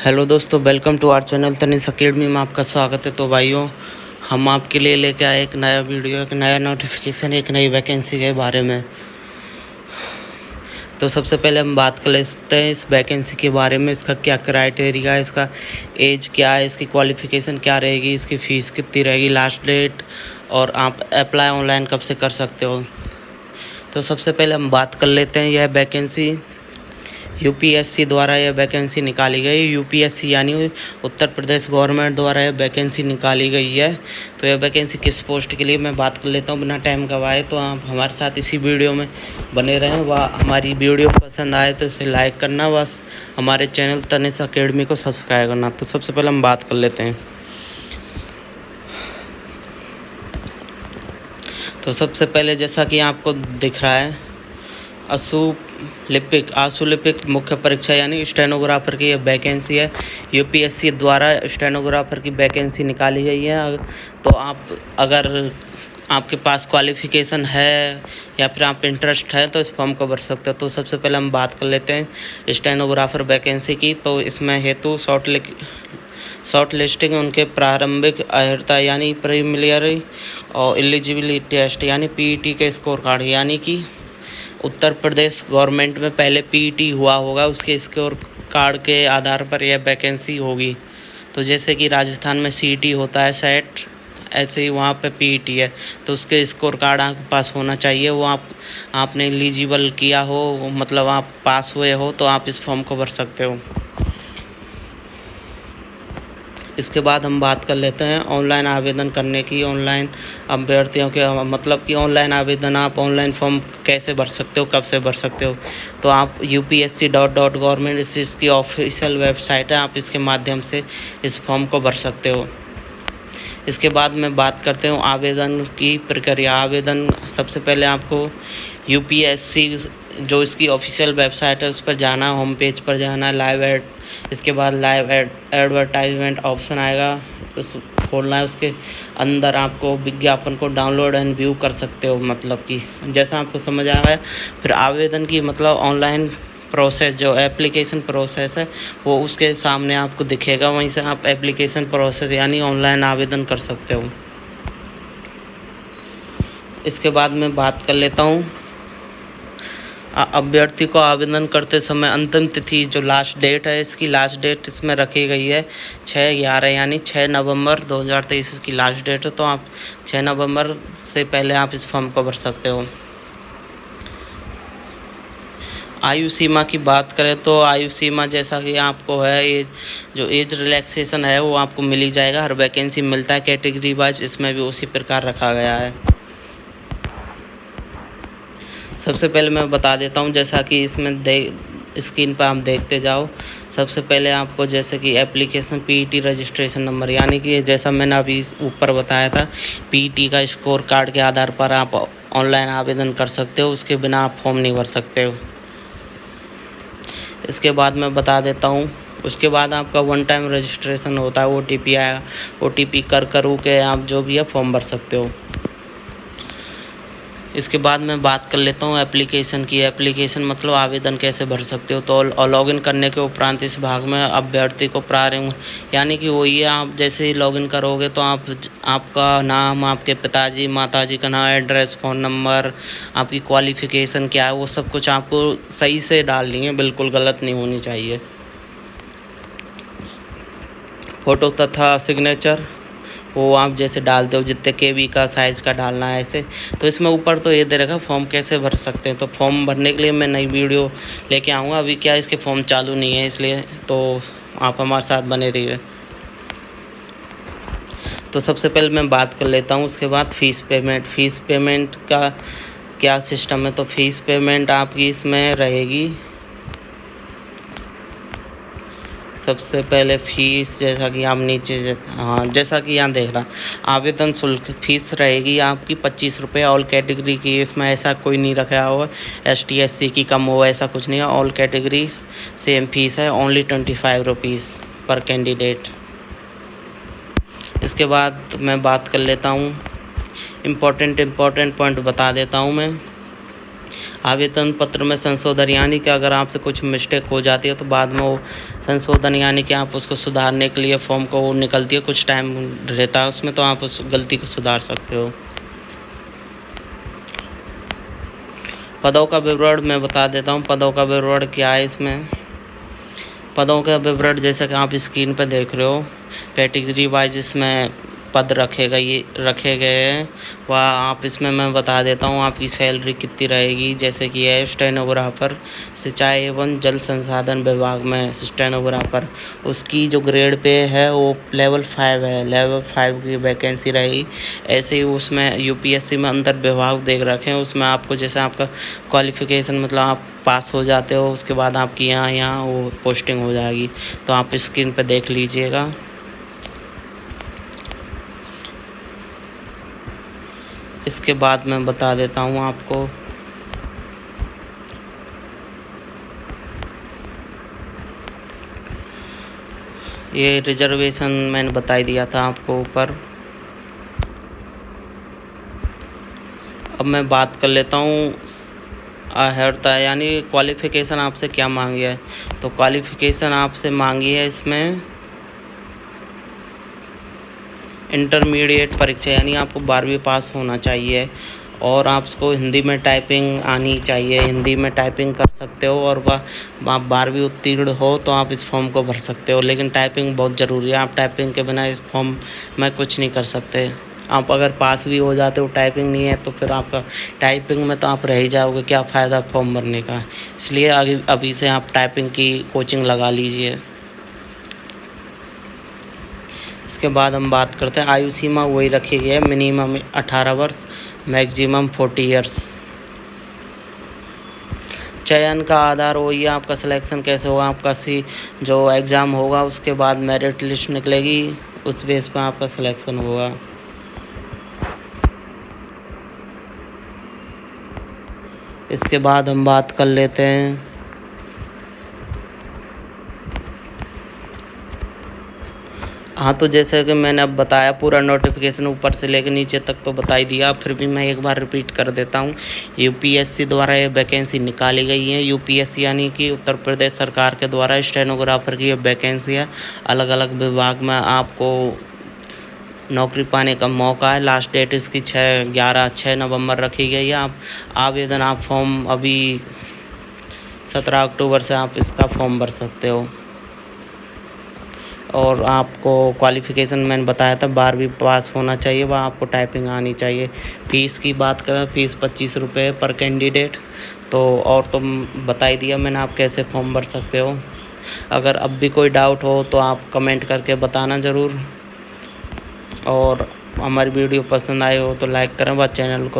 Hello दोस्तों, welcome to our channel Tanish academy में आपका स्वागत है। तो भाइयों, हम आपके लिए लेके आए एक नया वीडियो, एक नया नोटिफिकेशन, एक नई वैकेंसी के बारे में। तो सबसे पहले हम बात कर लेते हैं इस वैकेंसी के बारे में। इसका क्या क्राइटेरिया है, इसका एज क्या है, इसकी क्वालिफ़िकेशन क्या रहेगी, इसकी फ़ीस कितनी रहेगी, लास्ट डेट, और आप अप्लाई ऑनलाइन कब से कर सकते हो। तो सबसे पहले हम बात कर लेते हैं, यह वैकेंसी यूपीएससी द्वारा यह वैकेंसी निकाली गई। यूपीएससी यानी उत्तर प्रदेश गवर्नमेंट द्वारा यह वैकेंसी निकाली गई है। तो यह वैकेंसी किस पोस्ट के लिए, मैं बात कर लेता हूँ बिना टाइम गवाए। तो आप हमारे साथ इसी वीडियो में बने रहें। व हमारी वीडियो पसंद आए तो इसे लाइक करना, बस हमारे चैनल तनिष अकेडमी को सब्सक्राइब करना। तो सबसे पहले हम बात कर लेते हैं। तो सबसे पहले जैसा कि आपको दिख रहा है, आशुलिपिक मुख्य परीक्षा यानी स्टेनोग्राफर की यह वैकेंसी है। यूपीएससी द्वारा स्टेनोग्राफर की वैकेंसी निकाली गई है। तो आप अगर आपके पास क्वालिफ़िकेशन है या फिर आप इंटरेस्ट है तो इस फॉर्म को भर सकते हो। तो सबसे पहले हम बात कर लेते हैं स्टेनोग्राफर वैकेंसी की। तो इसमें हेतु शॉर्ट लिस्टिंग उनके प्रारंभिक अर्हता यानी प्रीलिमिनरी और एलिजिबिलिटी टेस्ट यानी पीईटी के स्कोर कार्ड, यानी कि उत्तर प्रदेश गवर्नमेंट में पहले पीईटी हुआ होगा, उसके स्कोर कार्ड के आधार पर यह वैकेंसी होगी। तो जैसे कि राजस्थान में सीईटी होता है, सेट, ऐसे ही वहाँ पे पीईटी है। तो उसके स्कोर कार्ड आपके पास होना चाहिए। वो आपने एलिजिबल किया हो, मतलब आप पास हुए हो, तो आप इस फॉर्म को भर सकते हो। इसके बाद हम बात कर लेते हैं ऑनलाइन आवेदन करने की। ऑनलाइन अभ्यर्थियों के मतलब कि ऑनलाइन आवेदन, आप ऑनलाइन फॉर्म कैसे भर सकते हो, कब से भर सकते हो। तो आप upsc.gov इसकी ऑफिशियल वेबसाइट है, आप इसके माध्यम से इस फॉर्म को भर सकते हो। इसके बाद मैं बात करते हूँ आवेदन की प्रक्रिया। आवेदन सबसे पहले आपको यूपीएससी जो इसकी ऑफिशियल वेबसाइट है उस पर जाना, होम पेज पर जाना, इसके बाद लाइव एडवर्टाइजमेंट ऑप्शन आएगा, उस खोलना है। उसके अंदर आपको विज्ञापन को डाउनलोड एंड व्यू कर सकते हो। मतलब कि जैसा आपको समझ आया है, फिर आवेदन की मतलब ऑनलाइन प्रोसेस, जो एप्लीकेशन प्रोसेस है वो उसके सामने आपको दिखेगा। वहीं से आप एप्लीकेशन प्रोसेस यानी ऑनलाइन आवेदन कर सकते हो। इसके बाद मैं बात कर लेता हूँ अभ्यर्थी को आवेदन करते समय अंतिम तिथि, जो लास्ट डेट है, इसकी लास्ट डेट इसमें रखी गई है 6/11 यानी 6 नवंबर 2023 इसकी लास्ट डेट है। तो आप 6 नवंबर से पहले आप इस फॉर्म को भर सकते हो। आयु सीमा की बात करें तो आयु सीमा जैसा कि आपको है, जो एज रिलैक्सेशन है वो आपको मिल ही जाएगा। हर वैकेंसी मिलता है कैटेगरी वाइज, इसमें भी उसी प्रकार रखा गया है। सबसे पहले मैं बता देता हूँ, जैसा कि इसमें स्क्रीन पर आप देखते जाओ। सबसे पहले आपको जैसे कि एप्लीकेशन पीईटी रजिस्ट्रेशन नंबर, यानी कि जैसा मैंने अभी ऊपर बताया था, पीईटी का स्कोर कार्ड के आधार पर आप ऑनलाइन आवेदन कर सकते हो। उसके बिना आप फॉर्म नहीं भर सकते हो। इसके बाद मैं बता देता हूँ, उसके बाद आपका वन टाइम रजिस्ट्रेशन होता है, ओटीपी आएगा। ओटीपी कर के आप जो भी है फॉर्म भर सकते हो। इसके बाद मैं बात कर लेता हूँ एप्लीकेशन की। एप्लीकेशन मतलब आवेदन कैसे भर सकते हो। तो लॉगिन करने के उपरांत इस भाग में अभ्यर्थी को प्रारंभ, यानी कि वही है, आप जैसे ही लॉगिन करोगे तो आपका नाम, आपके पिताजी माताजी का नाम, एड्रेस, फ़ोन नंबर, आपकी क्वालिफ़िकेशन क्या है, वो सब कुछ आपको सही से डालनी है, बिल्कुल गलत नहीं होनी चाहिए। फ़ोटो तथा सिग्नेचर वो आप जैसे डालते हो, जितने केबी का साइज़ का डालना है ऐसे। तो इसमें ऊपर तो ये दे रखा फॉर्म कैसे भर सकते हैं। तो फॉर्म भरने के लिए मैं नई वीडियो लेके आऊँगा। अभी क्या इसके फॉर्म चालू नहीं है, इसलिए तो आप हमारे साथ बने रहिए। तो सबसे पहले मैं बात कर लेता हूँ, उसके बाद फ़ीस पेमेंट का क्या सिस्टम है। तो फ़ीस पेमेंट आपकी इसमें रहेगी, सबसे पहले फ़ीस जैसा कि आप नीचे जैसा कि यहाँ देख रहा, आवेदन शुल्क फ़ीस रहेगी आपकी 25 रुपये ऑल कैटेगरी की। इसमें ऐसा कोई नहीं रखा हुआ ST SC की कम हो, ऐसा कुछ नहीं है। ऑल कैटेगरी सेम फीस है, ओनली 25 रुपीज़ पर कैंडिडेट। इसके बाद मैं बात कर लेता हूँ इम्पोर्टेंट पॉइंट बता देता हूँ मैं। आवेदन पत्र में संशोधन, यानी कि अगर आपसे कुछ मिस्टेक हो जाती है तो बाद में वो संशोधन, यानी कि आप उसको सुधारने के लिए फॉर्म को वो निकलती है, कुछ टाइम रहता है उसमें, तो आप उस गलती को सुधार सकते हो। पदों का विवरण मैं बता देता हूँ। पदों का विवरण क्या है इसमें। पदों का विवरण जैसे कि आप स्क्रीन पर देख रहे हो, कैटेगरी वाइज इसमें पद रखे गए हैं। वह आप इसमें मैं बता देता हूँ आपकी सैलरी कितनी रहेगी। जैसे कि है स्टेनोग्राफर, सिंचाई एवं जल संसाधन विभाग में स्टेनोग्राफर, उसकी जो ग्रेड पे है वो लेवल 5 है, लेवल 5 की वैकेंसी रहेगी। ऐसे ही उसमें यूपीएससी में अंतर विभाग देख रखे हैं, उसमें आपको जैसे आपका क्वालिफिकेशन मतलब आप पास हो जाते हो, उसके बाद आपकी यहाँ वो पोस्टिंग हो जाएगी। तो आप स्क्रीन पर देख लीजिएगा। इसके बाद मैं बता देता हूँ आपको, ये रिजर्वेशन मैंने बता ही दिया था आपको ऊपर। अब मैं बात कर लेता हूँ अर्हता, यानी क्वालिफ़िकेशन आपसे क्या मांगी है। तो क्वालिफ़िकेशन आपसे मांगी है इसमें इंटरमीडिएट परीक्षा, यानी आपको 12वीं पास होना चाहिए और आपको हिंदी में टाइपिंग आनी चाहिए, हिंदी में टाइपिंग कर सकते हो। और आप 12वीं उत्तीर्ण हो तो आप इस फॉर्म को भर सकते हो, लेकिन टाइपिंग बहुत ज़रूरी है। आप टाइपिंग के बिना इस फॉर्म में कुछ नहीं कर सकते। आप अगर पास भी हो जाते हो, टाइपिंग नहीं है तो फिर आपका टाइपिंग में तो आप रह ही जाओगे, क्या फ़ायदा फॉर्म भरने का। इसलिए अभी से आप टाइपिंग की कोचिंग लगा लीजिए। इसके बाद हम बात करते हैं आयु सीमा, वही रखी गई है, मिनिमम 18 वर्ष, मैक्सिमम 40 ईयर्स। चयन का आधार वही है, आपका सिलेक्शन कैसे होगा, आपका जो एग्ज़ाम होगा उसके बाद मेरिट लिस्ट निकलेगी, उस बेस पर आपका सिलेक्शन होगा। इसके बाद हम बात कर लेते हैं हाँ, तो जैसे कि मैंने अब बताया, पूरा नोटिफिकेशन ऊपर से लेकर नीचे तक तो बता ही दिया, फिर भी मैं एक बार रिपीट कर देता हूँ। यूपीएससी द्वारा ये वैकेंसी निकाली गई है। यूपीएससी यानी कि उत्तर प्रदेश सरकार के द्वारा स्टेनोग्राफर की ये वैकेंसी है। अलग अलग विभाग में आपको नौकरी पाने का मौका है। लास्ट डेट इसकी 6 नवंबर रखी गई है। आप फॉर्म अभी 17 अक्टूबर से आप इसका फॉर्म भर सकते हो। और आपको क्वालिफ़िकेशन मैंने बताया था 12वीं पास होना चाहिए, वह आपको टाइपिंग आनी चाहिए। फ़ीस की बात करें, फ़ीस 25 रुपये पर कैंडिडेट। तो और तो बता ही दिया मैंने आप कैसे फॉर्म भर सकते हो। अगर अब भी कोई डाउट हो तो आप कमेंट करके बताना ज़रूर। और हमारी वीडियो पसंद आए हो तो लाइक करें व चैनल को